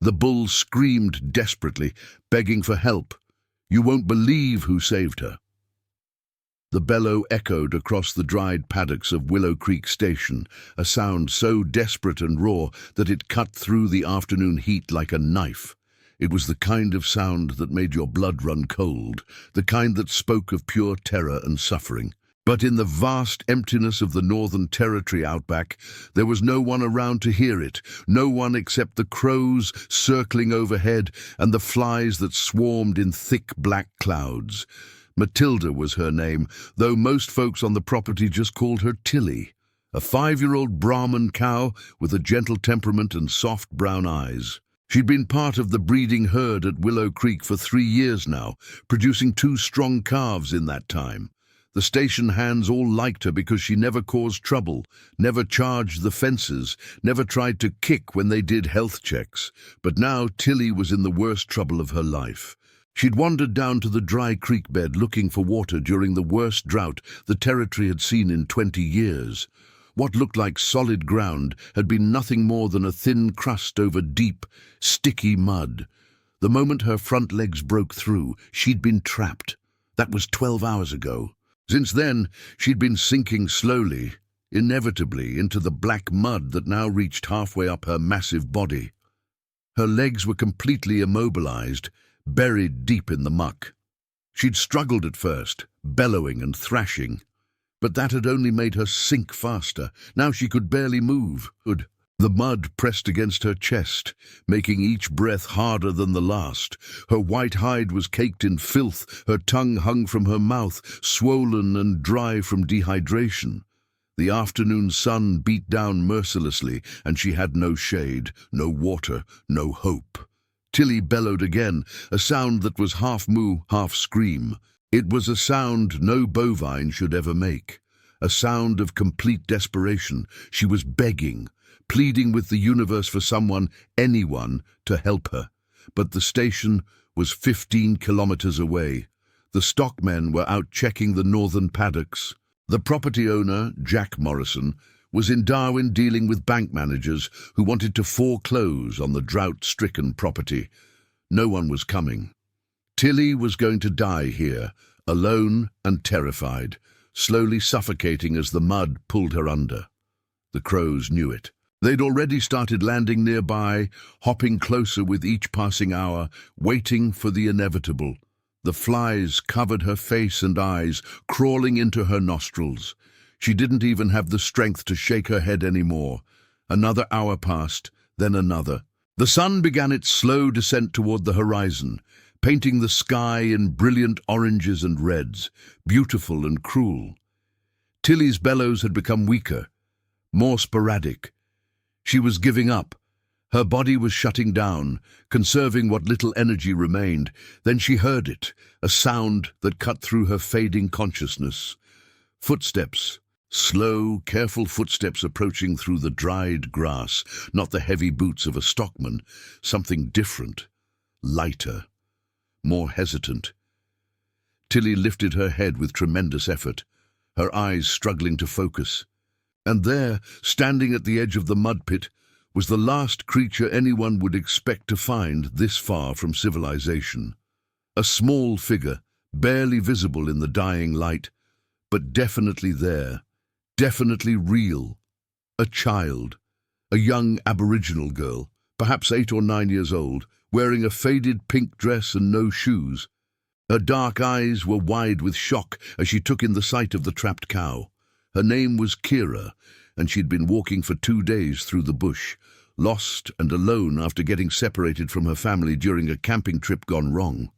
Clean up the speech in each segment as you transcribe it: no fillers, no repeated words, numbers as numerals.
The bull screamed desperately, begging for help. You won't believe who saved her. The bellow echoed across the dried paddocks of Willow Creek Station, a sound so desperate and raw that it cut through the afternoon heat like a knife. It was the kind of sound that made your blood run cold, the kind that spoke of pure terror and suffering. But in the vast emptiness of the Northern Territory outback, there was no one around to hear it, no one except the crows circling overhead and the flies that swarmed in thick black clouds. Matilda was her name, though most folks on the property just called her Tilly, a 5-year-old Brahman cow with a gentle temperament and soft brown eyes. She'd been part of the breeding herd at Willow Creek for 3 years now, producing 2 strong calves in that time. The station hands all liked her because she never caused trouble, never charged the fences, never tried to kick when they did health checks. But now Tilly was in the worst trouble of her life. She'd wandered down to the dry creek bed looking for water during the worst drought the territory had seen in 20 years. What looked like solid ground had been nothing more than a thin crust over deep, sticky mud. The moment her front legs broke through, she'd been trapped. That was 12 hours ago. Since then, she'd been sinking slowly, inevitably, into the black mud that now reached halfway up her massive body. Her legs were completely immobilized, buried deep in the muck. She'd struggled at first, bellowing and thrashing, but that had only made her sink faster. Now she could barely move. The mud pressed against her chest, making each breath harder than the last. Her white hide was caked in filth, her tongue hung from her mouth, swollen and dry from dehydration. The afternoon sun beat down mercilessly, and she had no shade, no water, no hope. Tilly bellowed again, a sound that was half moo, half scream. It was a sound no bovine should ever make, a sound of complete desperation. She was begging, pleading with the universe for someone, anyone, to help her. But the station was 15 kilometers away. The stockmen were out checking the northern paddocks. The property owner, Jack Morrison, was in Darwin dealing with bank managers who wanted to foreclose on the drought-stricken property. No one was coming. Tilly was going to die here, alone and terrified, slowly suffocating as the mud pulled her under. The crows knew it. They'd already started landing nearby, hopping closer with each passing hour, waiting for the inevitable. The flies covered her face and eyes, crawling into her nostrils. She didn't even have the strength to shake her head anymore. Another hour passed, then another. The sun began its slow descent toward the horizon, painting the sky in brilliant oranges and reds, beautiful and cruel. Tilly's bellows had become weaker, more sporadic. She was giving up. Her body was shutting down, conserving what little energy remained. Then she heard it, a sound that cut through her fading consciousness. Footsteps, slow, careful footsteps approaching through the dried grass, not the heavy boots of a stockman, something different, lighter, more hesitant. Tilly lifted her head with tremendous effort, her eyes struggling to focus. And there, standing at the edge of the mud pit, was the last creature anyone would expect to find this far from civilization. A small figure, barely visible in the dying light, but definitely there, definitely real. A child, a young Aboriginal girl, perhaps 8 or 9 years old, wearing a faded pink dress and no shoes. Her dark eyes were wide with shock as she took in the sight of the trapped cow. Her name was Kira, and she'd been walking for 2 days through the bush, lost and alone after getting separated from her family during a camping trip gone wrong.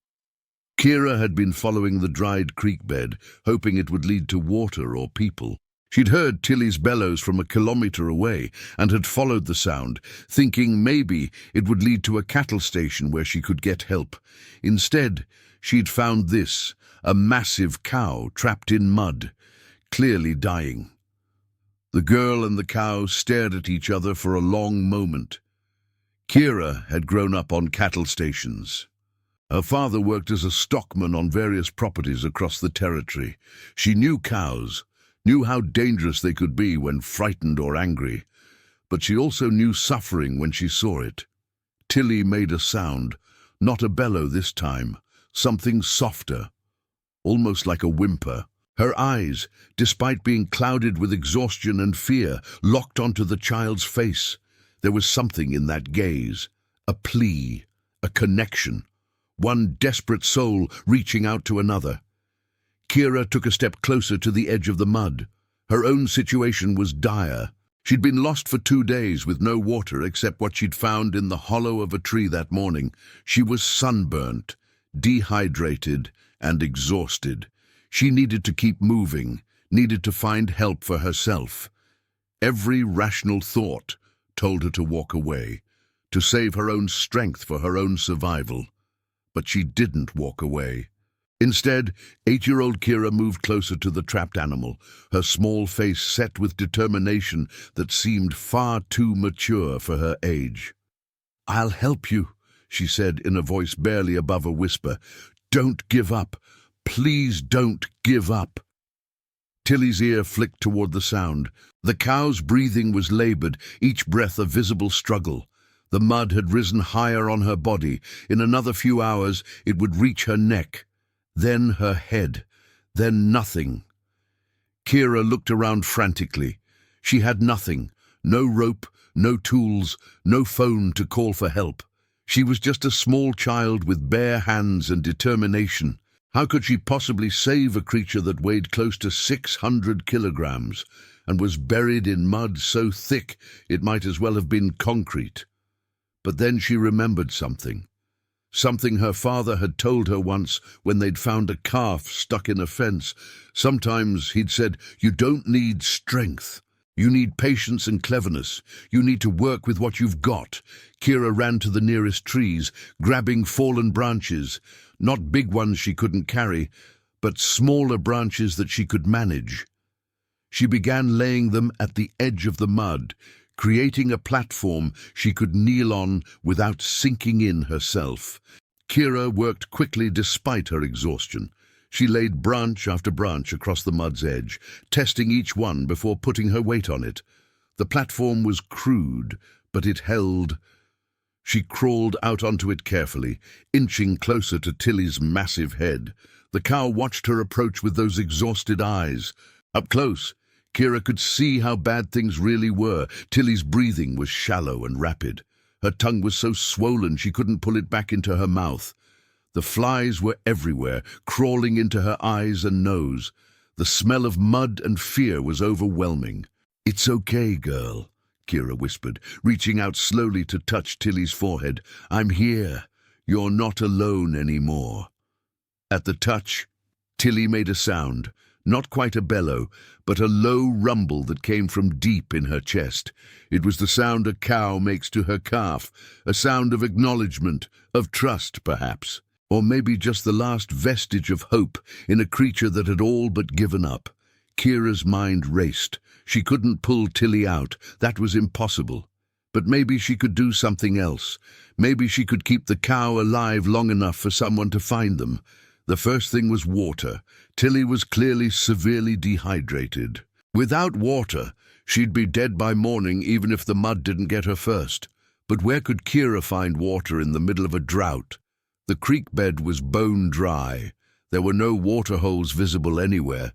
Kira had been following the dried creek bed, hoping it would lead to water or people. She'd heard Tilly's bellows from a kilometer away and had followed the sound, thinking maybe it would lead to a cattle station where she could get help. Instead, she'd found this, a massive cow trapped in mud, clearly dying. The girl and the cow stared at each other for a long moment. Kira had grown up on cattle stations. Her father worked as a stockman on various properties across the territory. She knew cows, knew how dangerous they could be when frightened or angry, but she also knew suffering when she saw it. Tilly made a sound, not a bellow this time, something softer, almost like a whimper. Her eyes, despite being clouded with exhaustion and fear, locked onto the child's face. There was something in that gaze, a plea, a connection, one desperate soul reaching out to another. Kira took a step closer to the edge of the mud. Her own situation was dire. She'd been lost for 2 days with no water except what she'd found in the hollow of a tree that morning. She was sunburnt, dehydrated, and exhausted. She needed to keep moving, needed to find help for herself. Every rational thought told her to walk away, to save her own strength for her own survival. But she didn't walk away. Instead, 8-year-old Kira moved closer to the trapped animal, her small face set with determination that seemed far too mature for her age. "I'll help you," she said in a voice barely above a whisper. "Don't give up. Please don't give up." Tilly's ear flicked toward the sound. The cow's breathing was labored, each breath a visible struggle. The mud had risen higher on her body. In another few hours, it would reach her neck. Then her head. Then nothing. Kira looked around frantically. She had nothing. No rope, no tools, no phone to call for help. She was just a small child with bare hands and determination. How could she possibly save a creature that weighed close to 600 kilograms and was buried in mud so thick it might as well have been concrete? But then she remembered something. Something her father had told her once when they'd found a calf stuck in a fence. Sometimes he'd said, "You don't need strength. You need patience and cleverness. You need to work with what you've got." Kira ran to the nearest trees, grabbing fallen branches, not big ones she couldn't carry, but smaller branches that she could manage. She began laying them at the edge of the mud, creating a platform she could kneel on without sinking in herself. Kira worked quickly despite her exhaustion. She laid branch after branch across the mud's edge, testing each one before putting her weight on it. The platform was crude, but it held. She crawled out onto it carefully, inching closer to Tilly's massive head. The cow watched her approach with those exhausted eyes. Up close, Kira could see how bad things really were. Tilly's breathing was shallow and rapid. Her tongue was so swollen she couldn't pull it back into her mouth. The flies were everywhere, crawling into her eyes and nose. The smell of mud and fear was overwhelming. "It's okay, girl," Kira whispered, reaching out slowly to touch Tilly's forehead. "I'm here. You're not alone anymore." At the touch, Tilly made a sound. Not quite a bellow, but a low rumble that came from deep in her chest. It was the sound a cow makes to her calf, a sound of acknowledgement, of trust, perhaps. Or maybe just the last vestige of hope in a creature that had all but given up. Kira's mind raced. She couldn't pull Tilly out. That was impossible. But maybe she could do something else. Maybe she could keep the cow alive long enough for someone to find them. The first thing was water. Tilly was clearly severely dehydrated. Without water, she'd be dead by morning even if the mud didn't get her first. But where could Kira find water in the middle of a drought? The creek bed was bone dry. There were no water holes visible anywhere.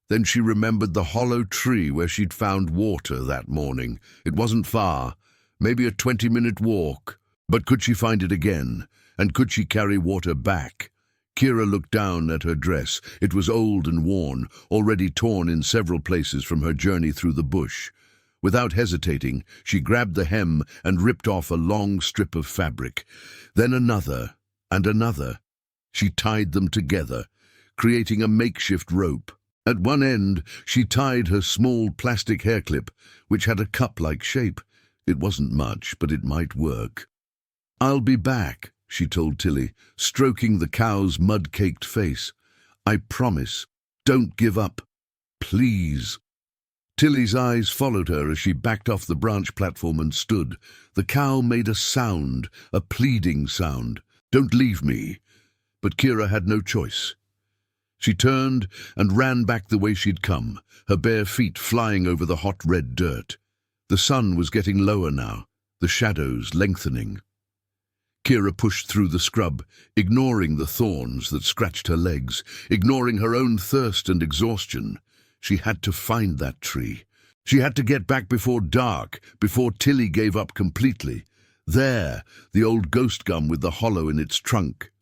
Then she remembered the hollow tree where she'd found water that morning. It wasn't far, maybe a 20-minute walk. But could she find it again? And could she carry water back? Kira looked down at her dress. It was old and worn, already torn in several places from her journey through the bush. Without hesitating, she grabbed the hem and ripped off a long strip of fabric. Then another, and another. She tied them together, creating a makeshift rope. At one end, she tied her small plastic hair clip, which had a cup-like shape. It wasn't much, but it might work. "I'll be back," she told Tilly, stroking the cow's mud-caked face. "I promise. Don't give up. Please." Tilly's eyes followed her as she backed off the branch platform and stood. The cow made a sound, a pleading sound. "Don't leave me." But Kira had no choice. She turned and ran back the way she'd come, her bare feet flying over the hot red dirt. The sun was getting lower now, the shadows lengthening. Kira pushed through the scrub, ignoring the thorns that scratched her legs, ignoring her own thirst and exhaustion. She had to find that tree. She had to get back before dark, before Tilly gave up completely. There, the old ghost gum with the hollow in its trunk.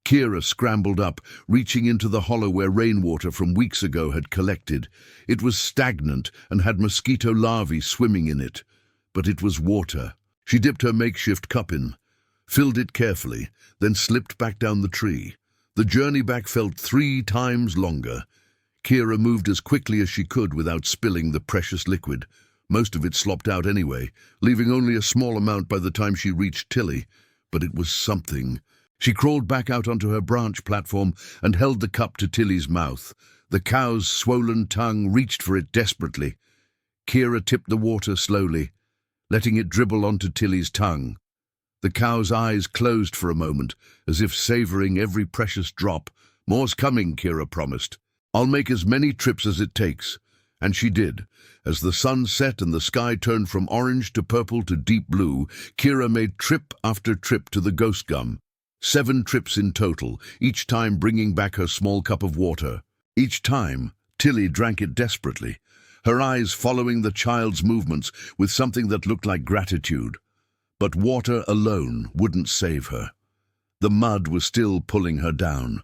Kira scrambled up, reaching into the hollow where rainwater from weeks ago had collected. It was stagnant and had mosquito larvae swimming in it. But it was water. She dipped her makeshift cup in, filled it carefully, then slipped back down the tree. The journey back felt 3 times longer. Kira moved as quickly as she could without spilling the precious liquid. Most of it slopped out anyway, leaving only a small amount by the time she reached Tilly. But it was something. She crawled back out onto her branch platform and held the cup to Tilly's mouth. The cow's swollen tongue reached for it desperately. Kira tipped the water slowly, letting it dribble onto Tilly's tongue. The cow's eyes closed for a moment, as if savoring every precious drop. "More's coming," Kira promised. "I'll make as many trips as it takes." And she did. As the sun set and the sky turned from orange to purple to deep blue, Kira made trip after trip to the ghost gum. 7 trips in total, each time bringing back her small cup of water. Each time, Tilly drank it desperately, her eyes following the child's movements with something that looked like gratitude. But water alone wouldn't save her. The mud was still pulling her down.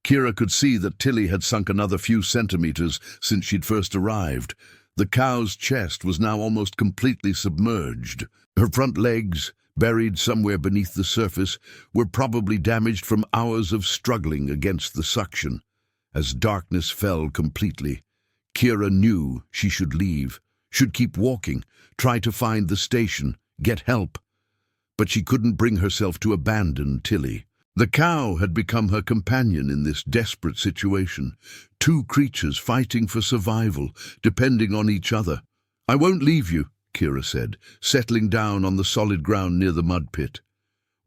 Kira could see that Tilly had sunk another few centimeters since she'd first arrived. The cow's chest was now almost completely submerged. Her front legs, buried somewhere beneath the surface, were probably damaged from hours of struggling against the suction. As darkness fell completely, Kira knew she should leave, should keep walking, try to find the station, get help. But she couldn't bring herself to abandon Tilly. The cow had become her companion in this desperate situation. 2 creatures fighting for survival, depending on each other. "I won't leave you," Kira said, settling down on the solid ground near the mud pit.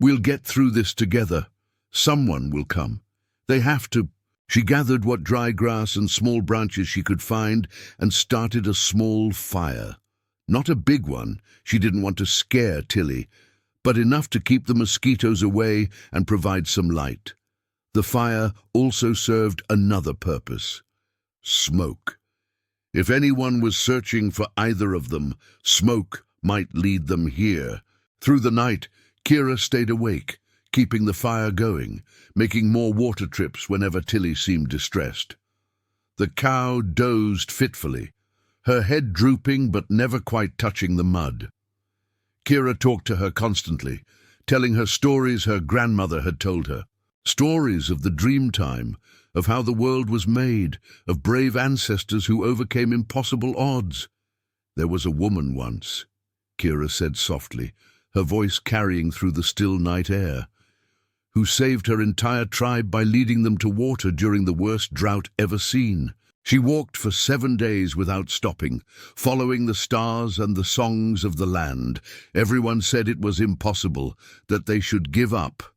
"We'll get through this together. Someone will come. They have to." She gathered what dry grass and small branches she could find and started a small fire. Not a big one, she didn't want to scare Tilly, but enough to keep the mosquitoes away and provide some light. The fire also served another purpose: smoke. If anyone was searching for either of them, smoke might lead them here. Through the night, Kira stayed awake, keeping the fire going, making more water trips whenever Tilly seemed distressed. The cow dozed fitfully, her head drooping but never quite touching the mud. Kira talked to her constantly, telling her stories her grandmother had told her. Stories of the dream time, of how the world was made, of brave ancestors who overcame impossible odds. "There was a woman once," Kira said softly, her voice carrying through the still night air, "who saved her entire tribe by leading them to water during the worst drought ever seen. She walked for 7 days without stopping, following the stars and the songs of the land. Everyone said it was impossible, that they should give up.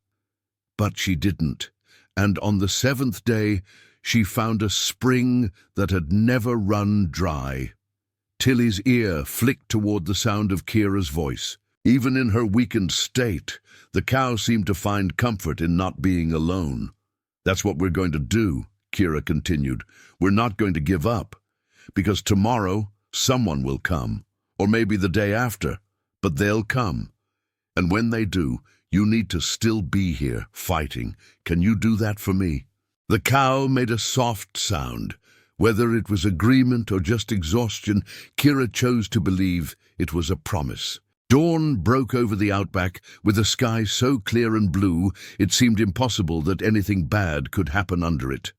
But she didn't, and on the 7th day she found a spring that had never run dry." Tilly's ear flicked toward the sound of Kira's voice. Even in her weakened state, the cow seemed to find comfort in not being alone. "That's what we're going to do," Kira continued. "We're not going to give up, because tomorrow someone will come, or maybe the day after, but they'll come. And when they do, you need to still be here, fighting. Can you do that for me?" The cow made a soft sound. Whether it was agreement or just exhaustion, Kira chose to believe it was a promise. Dawn broke over the outback, with a sky so clear and blue it seemed impossible that anything bad could happen under it.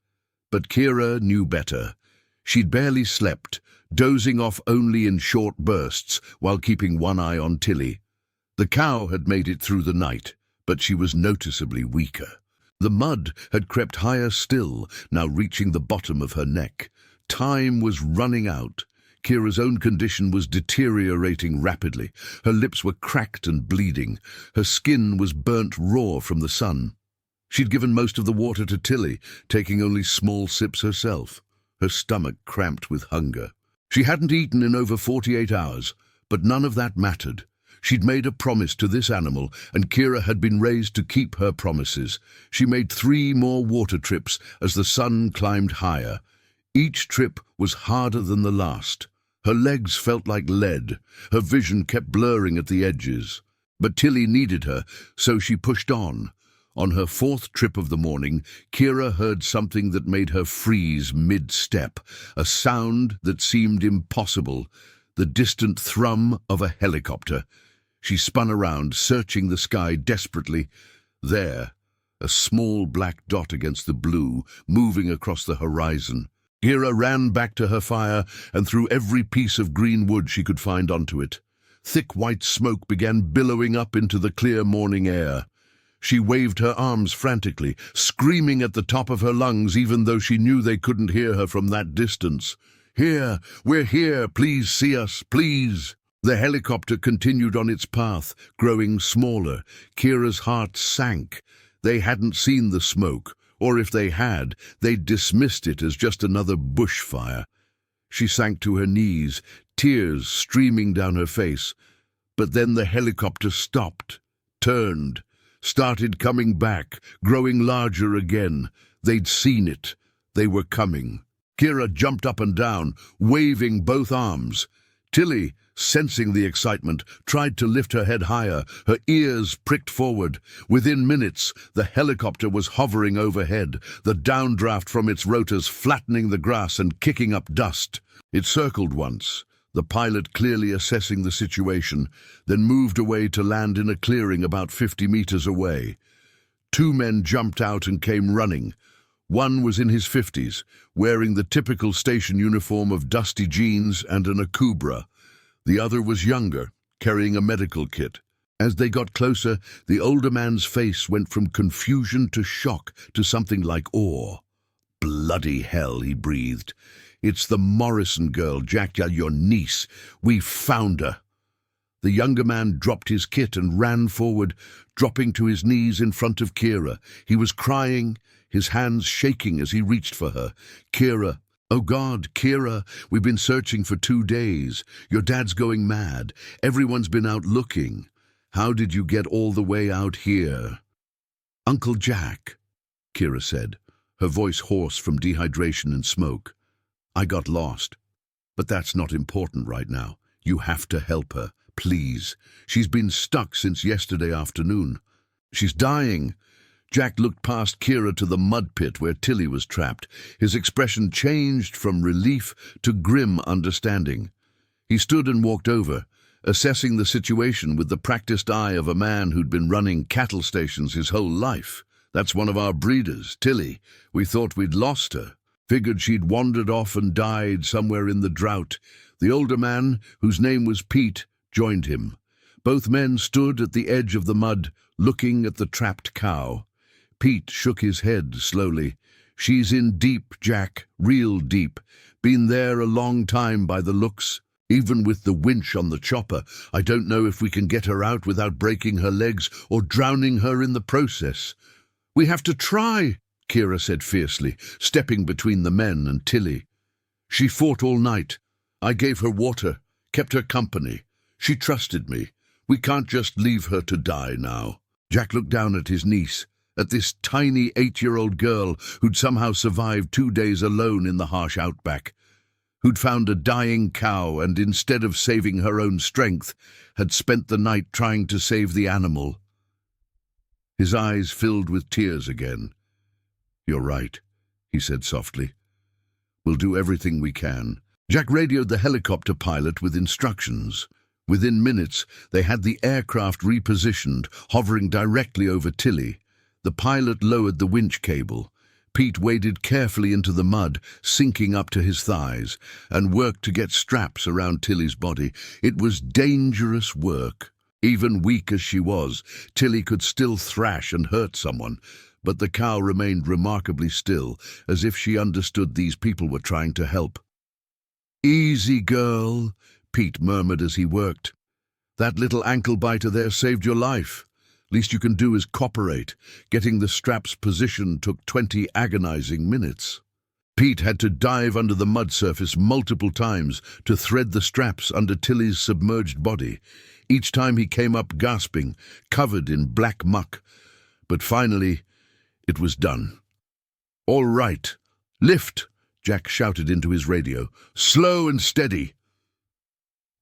But Kira knew better. She'd barely slept, dozing off only in short bursts while keeping one eye on Tilly. The cow had made it through the night, but she was noticeably weaker. The mud had crept higher still, now reaching the bottom of her neck. Time was running out. Kira's own condition was deteriorating rapidly. Her lips were cracked and bleeding. Her skin was burnt raw from the sun. She'd given most of the water to Tilly, taking only small sips herself. Her stomach cramped with hunger. She hadn't eaten in over 48 hours, but none of that mattered. She'd made a promise to this animal, and Kira had been raised to keep her promises. She made 3 more water trips as the sun climbed higher. Each trip was harder than the last. Her legs felt like lead. Her vision kept blurring at the edges. But Tilly needed her, so she pushed on. On her 4th trip of the morning, Kira heard something that made her freeze mid-step, a sound that seemed impossible, the distant thrum of a helicopter. She spun around, searching the sky desperately. There, a small black dot against the blue, moving across the horizon. Kira ran back to her fire and threw every piece of green wood she could find onto it. Thick white smoke began billowing up into the clear morning air. She waved her arms frantically, screaming at the top of her lungs even though she knew they couldn't hear her from that distance. "Here! We're here! Please see us! Please!" The helicopter continued on its path, growing smaller. Kira's heart sank. They hadn't seen the smoke, or if they had, they'd dismissed it as just another bushfire. She sank to her knees, tears streaming down her face. But then the helicopter stopped, turned, started coming back, growing larger again. They'd seen it. They were coming. Kira jumped up and down, waving both arms. Tilly, sensing the excitement, tried to lift her head higher, her ears pricked forward. Within minutes, the helicopter was hovering overhead, the downdraft from its rotors flattening the grass and kicking up dust. It circled once, the pilot clearly assessing the situation, then moved away to land in a clearing about 50 meters away. 2 men jumped out and came running. One was in his 50s, wearing the typical station uniform of dusty jeans and an akubra. The other was younger, carrying a medical kit. As they got closer, the older man's face went from confusion to shock to something like awe. "Bloody hell," he breathed. "It's the Morrison girl, Jack, your niece. We've found her." The younger man dropped his kit and ran forward, dropping to his knees in front of Kira. He was crying, his hands shaking as he reached for her. "Kira, oh God, Kira, we've been searching for 2 days. Your dad's going mad. Everyone's been out looking. How did you get all the way out here?" "Uncle Jack," Kira said, her voice hoarse from dehydration and smoke. "I got lost. But that's not important right now. You have to help her, please. She's been stuck since yesterday afternoon. She's dying." Jack looked past Kira to the mud pit where Tilly was trapped. His expression changed from relief to grim understanding. He stood and walked over, assessing the situation with the practiced eye of a man who'd been running cattle stations his whole life. "That's one of our breeders, Tilly. We thought we'd lost her. Figured she'd wandered off and died somewhere in the drought." The older man, whose name was Pete, joined him. Both men stood at the edge of the mud, looking at the trapped cow. Pete shook his head slowly. "She's in deep, Jack, real deep. Been there a long time by the looks. Even with the winch on the chopper, I don't know if we can get her out without breaking her legs or drowning her in the process." "We have to try," Kira said fiercely, stepping between the men and Tilly. "She fought all night. I gave her water, kept her company. She trusted me. We can't just leave her to die now." Jack looked down at his niece, at this tiny 8-year-old girl who'd somehow survived 2 days alone in the harsh outback, who'd found a dying cow and instead of saving her own strength, had spent the night trying to save the animal. His eyes filled with tears again. "You're right," he said softly. "We'll do everything we can." Jack radioed the helicopter pilot with instructions. Within minutes, they had the aircraft repositioned, hovering directly over Tilly. The pilot lowered the winch cable. Pete waded carefully into the mud, sinking up to his thighs, and worked to get straps around Tilly's body. It was dangerous work. Even weak as she was, Tilly could still thrash and hurt someone, but the cow remained remarkably still, as if she understood these people were trying to help. "Easy, girl," Pete murmured as he worked. "That little ankle biter there saved your life. Least you can do is cooperate. Getting the straps positioned took 20 agonizing minutes." Pete had to dive under the mud surface multiple times to thread the straps under Tilly's submerged body. Each time he came up gasping, covered in black muck. But finally, it was done. "All right. Lift," Jack shouted into his radio. "Slow and steady."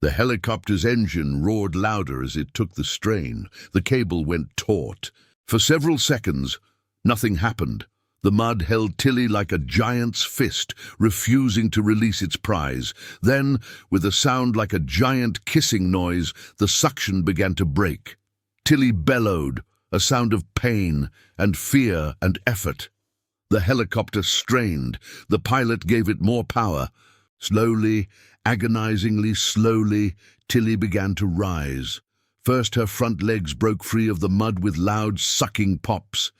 The helicopter's engine roared louder as it took the strain. The cable went taut. For several seconds, nothing happened. The mud held Tilly like a giant's fist, refusing to release its prize. Then, with a sound like a giant kissing noise, the suction began to break. Tilly bellowed, a sound of pain and fear and effort. The helicopter strained. The pilot gave it more power. Slowly, agonizingly slowly, Tilly began to rise. First her front legs broke free of the mud with loud sucking pops.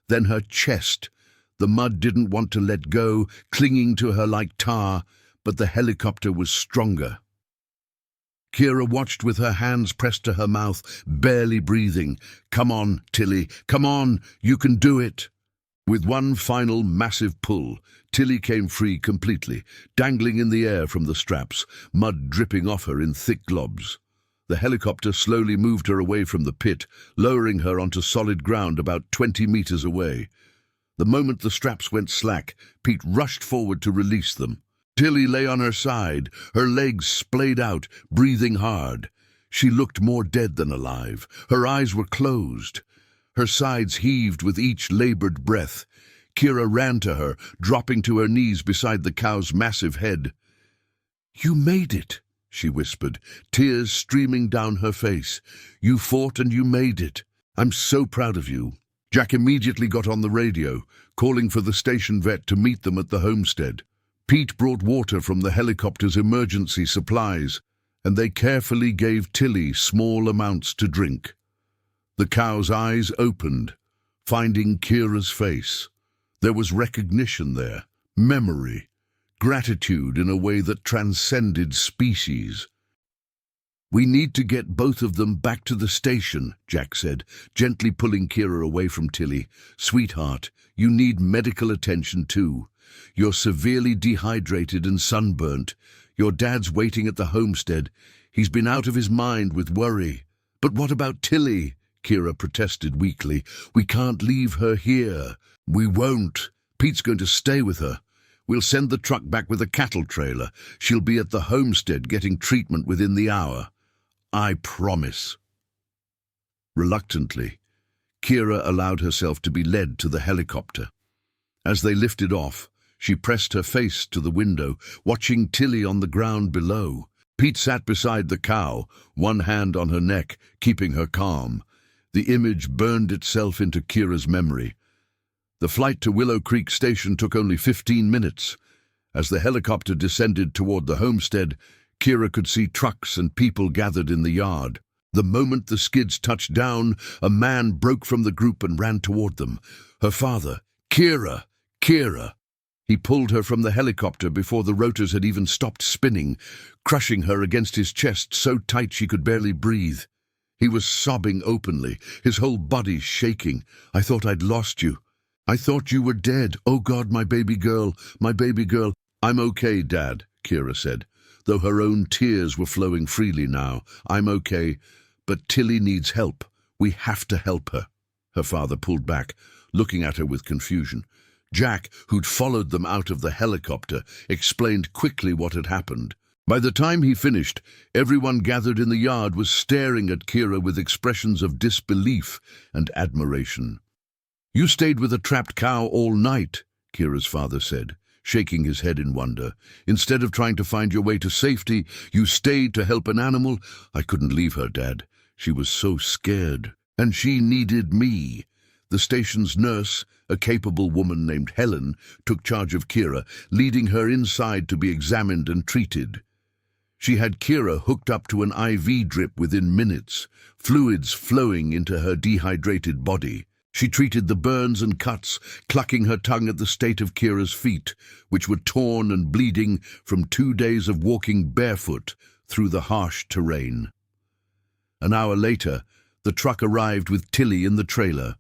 Then her chest. The mud didn't want to let go, clinging to her like tar, but the helicopter was stronger. Kira watched with her hands pressed to her mouth, barely breathing. "Come on, Tilly, come on, you can do it." With one final massive pull, Tilly came free completely, dangling in the air from the straps, mud dripping off her in thick globs. The helicopter slowly moved her away from the pit, lowering her onto solid ground about 20 meters away. The moment the straps went slack, Pete rushed forward to release them. Tilly lay on her side, her legs splayed out, breathing hard. She looked more dead than alive. Her eyes were closed. Her sides heaved with each labored breath. Kira ran to her, dropping to her knees beside the cow's massive head. "You made it," she whispered, tears streaming down her face. "You fought and you made it. I'm so proud of you." Jack immediately got on the radio, calling for the station vet to meet them at the homestead. Pete brought water from the helicopter's emergency supplies, and they carefully gave Tilly small amounts to drink. The cow's eyes opened, finding Kira's face. There was recognition there, memory, gratitude in a way that transcended species. "We need to get both of them back to the station," Jack said, gently pulling Kira away from Tilly. "Sweetheart, you need medical attention too. You're severely dehydrated and sunburnt. Your dad's waiting at the homestead. He's been out of his mind with worry." "But what about Tilly?" Kira protested weakly. "We can't leave her here." "We won't. Pete's going to stay with her. We'll send the truck back with a cattle trailer. She'll be at the homestead getting treatment within the hour. I promise." Reluctantly, Kira allowed herself to be led to the helicopter. As they lifted off, she pressed her face to the window, watching Tilly on the ground below. Pete sat beside the cow, one hand on her neck, keeping her calm. The image burned itself into Kira's memory. The flight to Willow Creek Station took only 15 minutes. As the helicopter descended toward the homestead, Kira could see trucks and people gathered in the yard. The moment the skids touched down, a man broke from the group and ran toward them. Her father, "Kira! Kira!" He pulled her from the helicopter before the rotors had even stopped spinning, crushing her against his chest so tight she could barely breathe. He was sobbing openly, his whole body shaking. "I thought I'd lost you. I thought you were dead. Oh God, my baby girl, my baby girl." "I'm okay, Dad," Kira said, though her own tears were flowing freely now. "I'm okay, but Tilly needs help. We have to help her." Her father pulled back, looking at her with confusion. Jack, who'd followed them out of the helicopter, explained quickly what had happened. By the time he finished, everyone gathered in the yard was staring at Kira with expressions of disbelief and admiration. "You stayed with a trapped cow all night," Kira's father said, shaking his head in wonder. "Instead of trying to find your way to safety, you stayed to help an animal." "I couldn't leave her, Dad. She was so scared. And she needed me." The station's nurse, a capable woman named Helen, took charge of Kira, leading her inside to be examined and treated. She had Kira hooked up to an IV drip within minutes, fluids flowing into her dehydrated body. She treated the burns and cuts, clucking her tongue at the state of Kira's feet, which were torn and bleeding from 2 days of walking barefoot through the harsh terrain. An hour later, the truck arrived with Tilly in the trailer.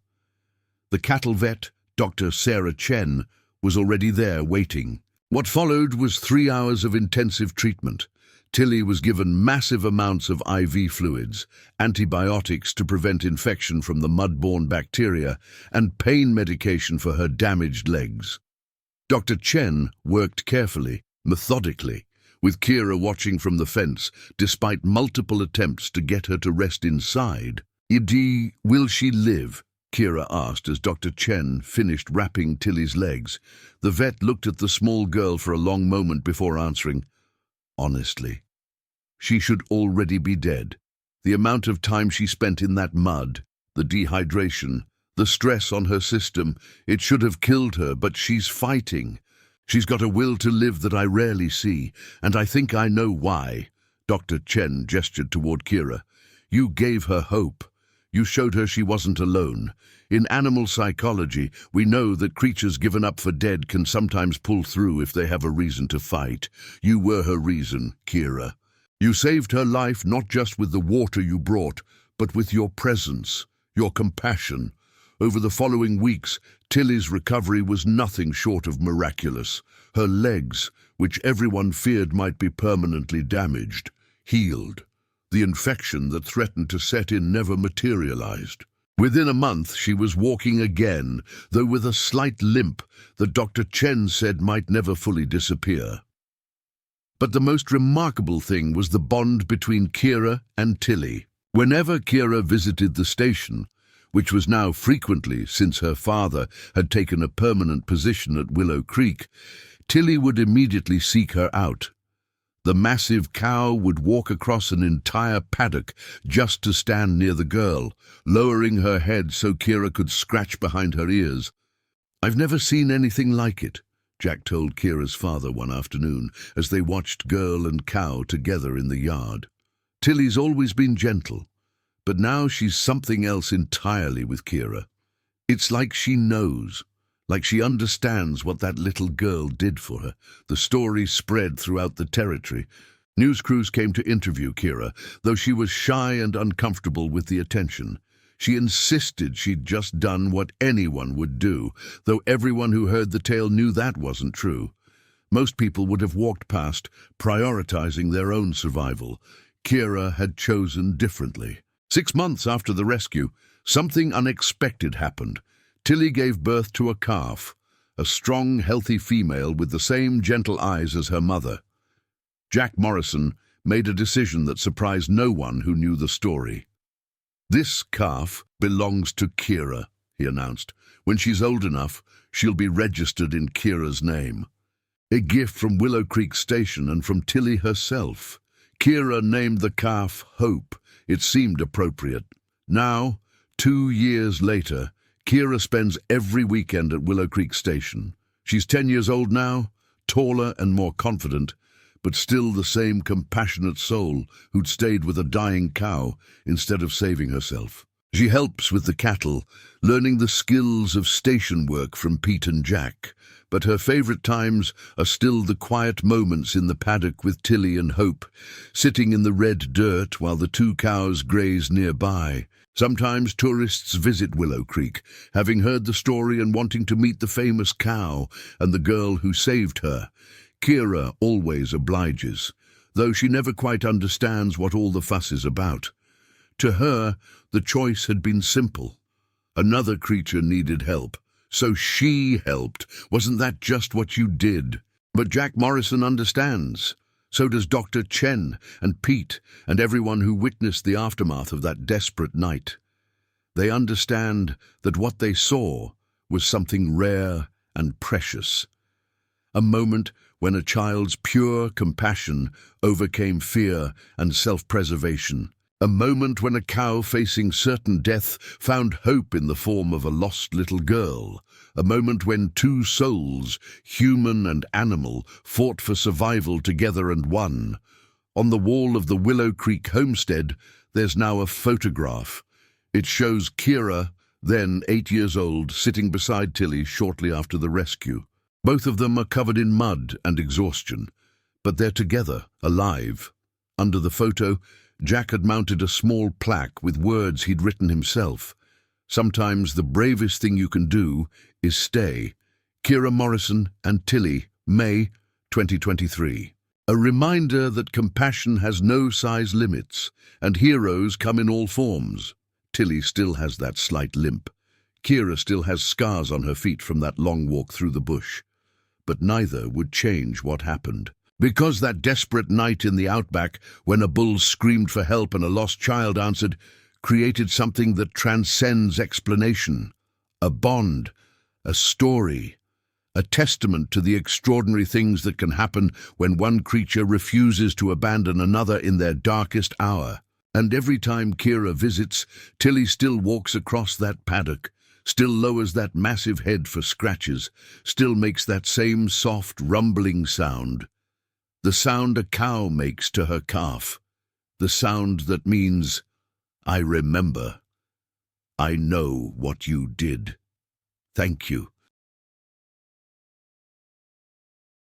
The cattle vet, Dr. Sarah Chen, was already there waiting. What followed was 3 hours of intensive treatment. Tilly was given massive amounts of IV fluids, antibiotics to prevent infection from the mud-borne bacteria, and pain medication for her damaged legs. Dr. Chen worked carefully, methodically, with Kira watching from the fence, despite multiple attempts to get her to rest inside. Will she live? Kira asked as Dr. Chen finished wrapping Tilly's legs. The vet looked at the small girl for a long moment before answering, "Honestly, she should already be dead. The amount of time she spent in that mud, the dehydration, the stress on her system, it should have killed her, but she's fighting. She's got a will to live that I rarely see, and I think I know why." Dr. Chen gestured toward Kira. "You gave her hope. You showed her she wasn't alone. In animal psychology, we know that creatures given up for dead can sometimes pull through if they have a reason to fight. You were her reason, Kira. You saved her life not just with the water you brought, but with your presence, your compassion. Over the following weeks, Tilly's recovery was nothing short of miraculous. Her legs, which everyone feared might be permanently damaged, healed. The infection that threatened to set in never materialized. Within a month, she was walking again, though with a slight limp that Dr. Chen said might never fully disappear. But the most remarkable thing was the bond between Kira and Tilly. Whenever Kira visited the station, which was now frequently since her father had taken a permanent position at Willow Creek, Tilly would immediately seek her out. The massive cow would walk across an entire paddock just to stand near the girl, lowering her head so Kira could scratch behind her ears. "I've never seen anything like it," Jack told Kira's father one afternoon as they watched girl and cow together in the yard. "Tilly's always been gentle, but now she's something else entirely with Kira. It's like she knows. Like she understands what that little girl did for her." The story spread throughout the territory. News crews came to interview Kira, though she was shy and uncomfortable with the attention. She insisted she'd just done what anyone would do, though everyone who heard the tale knew that wasn't true. Most people would have walked past, prioritizing their own survival. Kira had chosen differently. 6 months after the rescue, something unexpected happened. Tilly gave birth to a calf, a strong, healthy female with the same gentle eyes as her mother. Jack Morrison made a decision that surprised no one who knew the story. "This calf belongs to Kira," he announced. "When she's old enough, she'll be registered in Kira's name." A gift from Willow Creek Station and from Tilly herself. Kira named the calf Hope. It seemed appropriate. Now, 2 years later, Kira spends every weekend at Willow Creek Station. She's 10 years old now, taller and more confident, but still the same compassionate soul who'd stayed with a dying cow instead of saving herself. She helps with the cattle, learning the skills of station work from Pete and Jack, but her favorite times are still the quiet moments in the paddock with Tilly and Hope, sitting in the red dirt while the 2 cows graze nearby. Sometimes tourists visit Willow Creek, having heard the story and wanting to meet the famous cow and the girl who saved her. Kira always obliges, though she never quite understands what all the fuss is about. To her, the choice had been simple. Another creature needed help, so she helped. Wasn't that just what you did? But Jack Morrison understands. So does Dr. Chen and Pete and everyone who witnessed the aftermath of that desperate night. They understand that what they saw was something rare and precious. A moment when a child's pure compassion overcame fear and self-preservation. A moment when a cow facing certain death found hope in the form of a lost little girl. A moment when 2 souls, human and animal, fought for survival together and won. On the wall of the Willow Creek homestead, there's now a photograph. It shows Kira, then 8 years old, sitting beside Tilly shortly after the rescue. Both of them are covered in mud and exhaustion, but they're together, alive. Under the photo, Jack had mounted a small plaque with words he'd written himself. "Sometimes the bravest thing you can do is stay. Kira Morrison and Tilly, May 2023. A reminder that compassion has no size limits, and heroes come in all forms. Tilly still has that slight limp. Kira still has scars on her feet from that long walk through the bush. But neither would change what happened. Because that desperate night in the outback, when a bull screamed for help and a lost child answered, created something that transcends explanation. A bond, a story, a testament to the extraordinary things that can happen when one creature refuses to abandon another in their darkest hour. And every time Kira visits, Tilly still walks across that paddock, still lowers that massive head for scratches, still makes that same soft, rumbling sound. The sound a cow makes to her calf. The sound that means, I remember. I know what you did. Thank you.